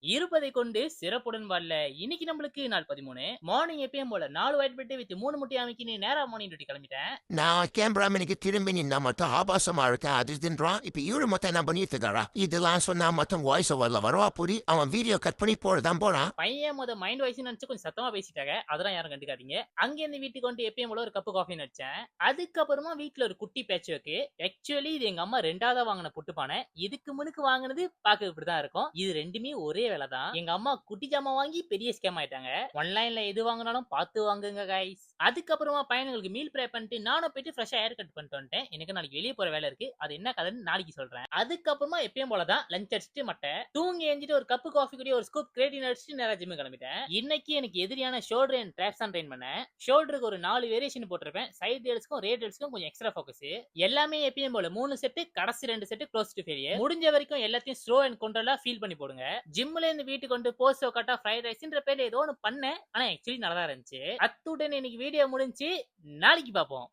இருப்பதை கொண்டு சிறப்புடன் வாழ. இன்னைக்கு நம்மளுக்கு நாள் 13. மார்னிங் எப்பயும் போல 4 ஒயிட் பிரெட் வித் 3 முட்டை அமைக்கின்னு நேரா மார்னிங் டியூட்டி கிளம்பிட்டேன். நான் கேமராமேனுக்கு திரும்பி நின்னா மட்டும் ஆபாசமா இருக்கா அது இதுன்றான். இப்ப இவரு மட்டும் என்ன பண்ணிட்டு இருக்காரா? இதெல்லாம் சொன்னா மட்டும் வாய்ஸ் ஓவர்ல வருவா புரி. அவன் வீடியோ கட் பண்ணி போறதான் போறான். பையன் மைண்ட் வாய்ஸ் நினைச்சு கொஞ்சம் சத்தமா பேசிட்டாங்க. அதெல்லாம் யாரும் கண்டுக்காதீங்க. அங்க இருந்து வீட்டுக்கு வந்து எப்பயும் போல ஒரு கப் காஃபி அடிச்சேன். அதுக்கப்புறமா வீட்ல ஒரு குட்டி பேட்ச் ஒர்க். ஆக்சுவலி இது எங்க அம்மா 2வதா வாங்கின புட்டு பானை. இதுக்கு முன்னுக்கு வாங்குனது பார்க்க இப்படிதான் இருக்கும். இது ரெண்டுமே ஒரே வேலை தான். எங்க அம்மா குட்டி ஜாமான் வாங்கி பெரிய ஸ்கேம் ஆயிட்டாங்க. ஆன்லைன்ல எது வாங்கினாலும் பார்த்து வாங்குங்க கைஸ். அதுக்கப்புறமா பையனுங்களுக்கு மீல் ப்ரே பண்ணிட்டு நானும் போயிட்டு ஃப்ரெஷ்ஷா ஹேர் கட் பண்ணிட்டு வந்துட்டேன். எனக்கு நாளைக்கு வெளியே போற வேலை இருக்கு. அது என்ன கதைன்னு நாளைக்கு சொல்றேன். அதுக்கப்புறமா எப்பயும் போலதான் லஞ்ச் அடிச்சுட்டு மட்டை தூங்கி எஞ்சிட்டு ஒரு கப்பு காஃபி கூடிய ஒரு ஸ்கூப் கிரேட்டின் அடிச்சுட்டு நேரா ஜிம் கிளம்பிட்டேன். இன்னைக்கு எனக்கு எதிரியான ஷோல்டர் அண்ட் ட்ராப்ஸ் தான் ட்ரெயின் பண்ணேன். ஷோல்டருக்கு ஒரு 4 வேரியேஷன் போட்டிருப்பேன். சைடு ரேட்ஸ்க்கும் ரேட்ஸ்க்கும் கொஞ்சம் எக்ஸ்ட்ரா ஃபோக்கஸ். எல்லாமே எப்பயும் போல 3 செட், கடைசி 2 செட் க்ளோஸ் டு ஃபெயிலியர். முடிஞ்ச வரைக்கும் எல்லாத்தையும் ஸ்லோ அண்ட் கண்ட்ரோலா ஃபீல் பண்ணி போடுங்க. ஜிம்ல இருந்து வீட்டுக்கு வந்து போஸ்ட் ஒர்க் ஃப்ரைட் ரைஸ்ன்ற பேர்ல ஏதோ ஒன்று பண்ணேன். ஆனா ஆக்சுவலி நல்லா இருந்துச்சு. அத்துடன் இன்னைக்கு வீடியோ முடிஞ்சு. நாளைக்கு பார்ப்போம்.